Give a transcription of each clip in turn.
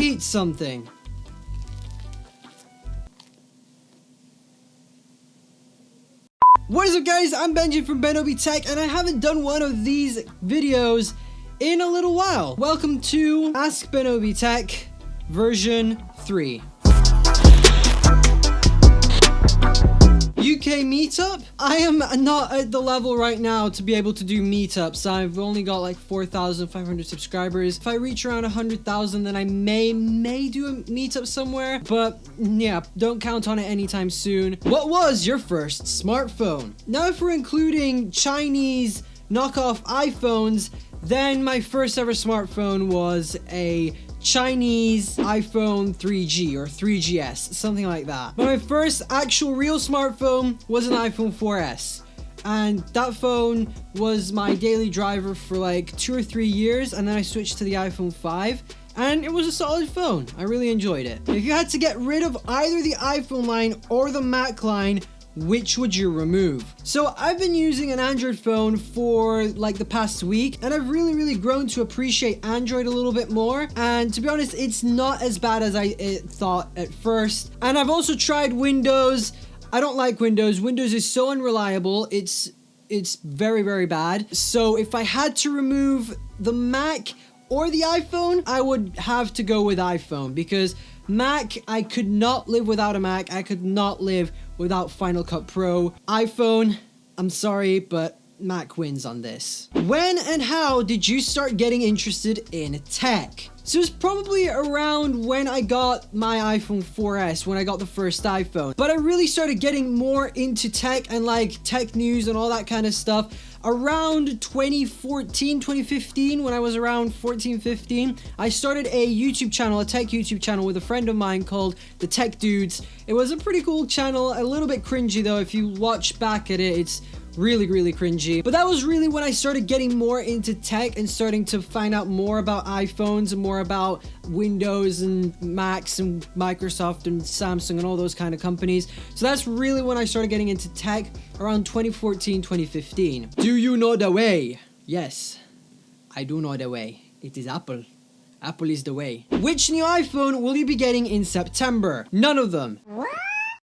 eat something. What is up, guys? I'm Benji from Benobi Tech, and I haven't done one of these videos in a little while. Welcome to Ask Benobi Tech version 3. UK meetup? I am not at the level right now to be able to do meetups. I've only got like 4,500 subscribers. If I reach around 100,000, then I may do a meetup somewhere. But yeah, don't count on it anytime soon. What was your first smartphone? Now, if we're including Chinese knockoff iPhones, then my first ever smartphone was a Chinese iPhone 3G or 3GS, something like that. But my first actual real smartphone was an iPhone 4S. And that phone was my daily driver for like 2 or 3 years, and then I switched to the iPhone 5. And it was a solid phone. I really enjoyed it. If you had to get rid of either the iPhone line or the Mac line, which would you remove? So I've been using an Android phone for like the past week, and I've really grown to appreciate Android a little bit more. And to be honest, it's not as bad as I thought at first. And I've also tried Windows. I don't like Windows. Windows is so unreliable. It's very bad. So if I had to remove the Mac or the iPhone, I would have to go with iPhone, because Mac, I could not live without a Mac. I could not live without Final Cut Pro. iPhone, I'm sorry, but Mac wins on this. When and how did you start getting interested in tech? So it's probably around when I got my iPhone 4S, when I got the first iPhone. But I really started getting more into tech and like tech news and all that kind of stuff around 2014, 2015, when I was around 14, 15. I started a YouTube channel, a tech YouTube channel with a friend of mine called The Tech Dudes. It was a pretty cool channel, a little bit cringy though. If you watch back at it, it's really cringy. But that was really when I started getting more into tech and starting to find out more about iPhones and more about Windows and Macs and Microsoft and Samsung and all those kind of companies. So that's really when I started getting into tech, around 2014, 2015. Do you know the way? Yes, I do know the way. It is Apple. Apple is the way. Which new iPhone will you be getting in September? None of them.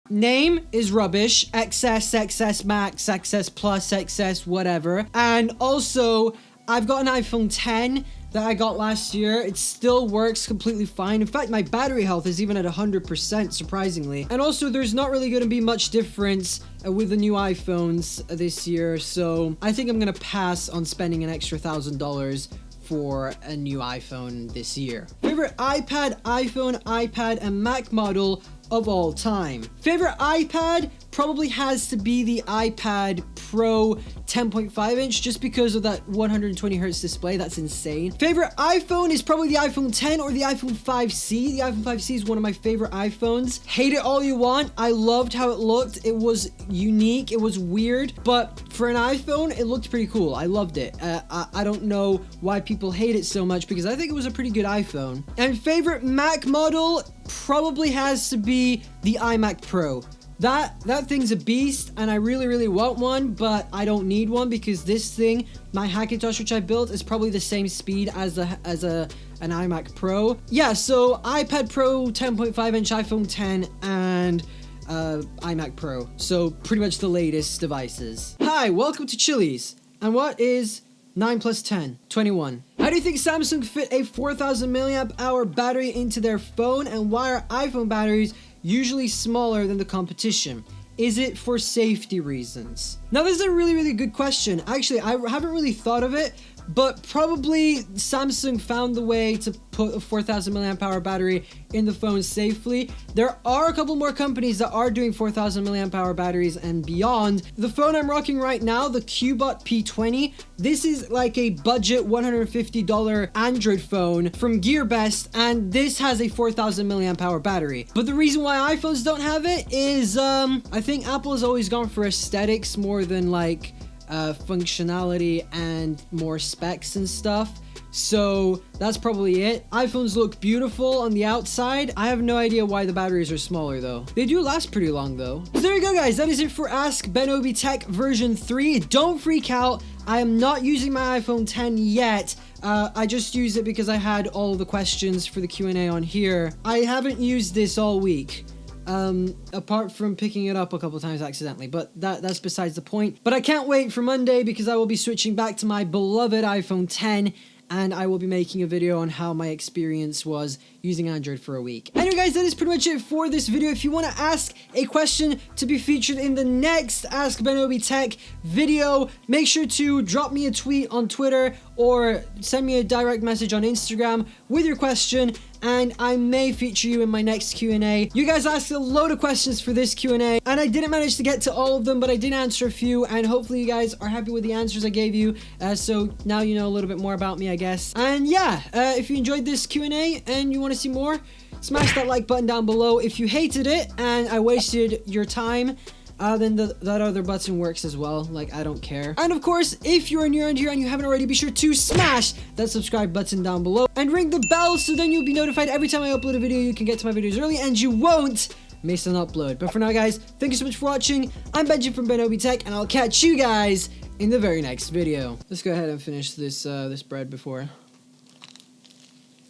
Name is rubbish. XS, XS Max, XS Plus, XS whatever. And also, I've got an iPhone 10 that I got last year. It still works completely fine. In fact, my battery health is even at 100%, surprisingly. And also, there's not really going to be much difference with the new iPhones this year. So I think I'm going to pass on spending an extra $1,000 for a new iPhone this year. Favorite iPad, iPhone, iPad, and Mac model of all time. Favorite iPad probably has to be the iPad Pro 10.5 inch, just because of that 120 Hz display. That's insane. Favorite iPhone is probably the iPhone 10 or the iPhone 5C. The iPhone 5C is one of my favorite iPhones. Hate it all you want. I loved how it looked. It was unique. It was weird, but for an iPhone, it looked pretty cool. I loved it. I don't know why people hate it so much, because I think it was a pretty good iPhone. And favorite Mac model probably has to be the iMac Pro. That thing's a beast, and I really want one, but I don't need one, because this thing, my Hackintosh, which I built, is probably the same speed as an iMac Pro. Yeah, so iPad Pro 10.5 inch, iPhone 10, and iMac Pro. So pretty much the latest devices. Hi, welcome to Chili's. And what is 9 plus 10? 21. How do you think Samsung fit a 4,000 mAh battery into their phone, and why are iPhone batteries usually smaller than the competition? Is it for safety reasons? Now, this is a really good question. Actually, I haven't really thought of it, but probably Samsung found the way to put a 4,000 mAh battery in the phone safely. There are a couple more companies that are doing 4,000 mAh batteries and beyond. The phone I'm rocking right now, the Cubot P20, this is like a budget $150 Android phone from GearBest, and this has a 4,000 mAh battery. But the reason why iPhones don't have it is, I think Apple has always gone for aesthetics more than like functionality and more specs and stuff. So that's probably it. iPhones look beautiful on the outside. I have no idea why the batteries are smaller though. They do last pretty long though. So there you go, guys. That is it for Ask Benobi Tech version 3. Don't freak out. I am not using my iPhone 10 yet. I just used it because I had all the questions for the Q&A on here. I haven't used this all week. Apart from picking it up a couple times accidentally, but that's besides the point. But I can't wait for Monday because I will be switching back to my beloved iPhone 10, and I will be making a video on how my experience was using Android for a week. Anyway guys, that is pretty much it for this video. If you want to ask a question to be featured in the next Ask Ben Obi Tech video, make sure to drop me a tweet on Twitter or send me a direct message on Instagram with your question, and I may feature you in my next Q&A. You guys asked a load of questions for this Q&A, and I didn't manage to get to all of them, but I did answer a few, and hopefully you guys are happy with the answers I gave you. So now you know a little bit more about me, I guess. And yeah, if you enjoyed this Q&A and you want to see more, smash that like button down below. If you hated it and I wasted your time, then that other button works as well. Like, I don't care. And of course, if you're new around here and you haven't already, be sure to smash that subscribe button down below and ring the bell so then you'll be notified every time I upload a video. You can get to my videos early and you won't miss an upload. But for now guys, thank you so much for watching. I'm Benji from Ben Obi Tech, and I'll catch you guys in the very next video. Let's go ahead and finish this this bread before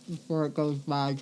it goes bad.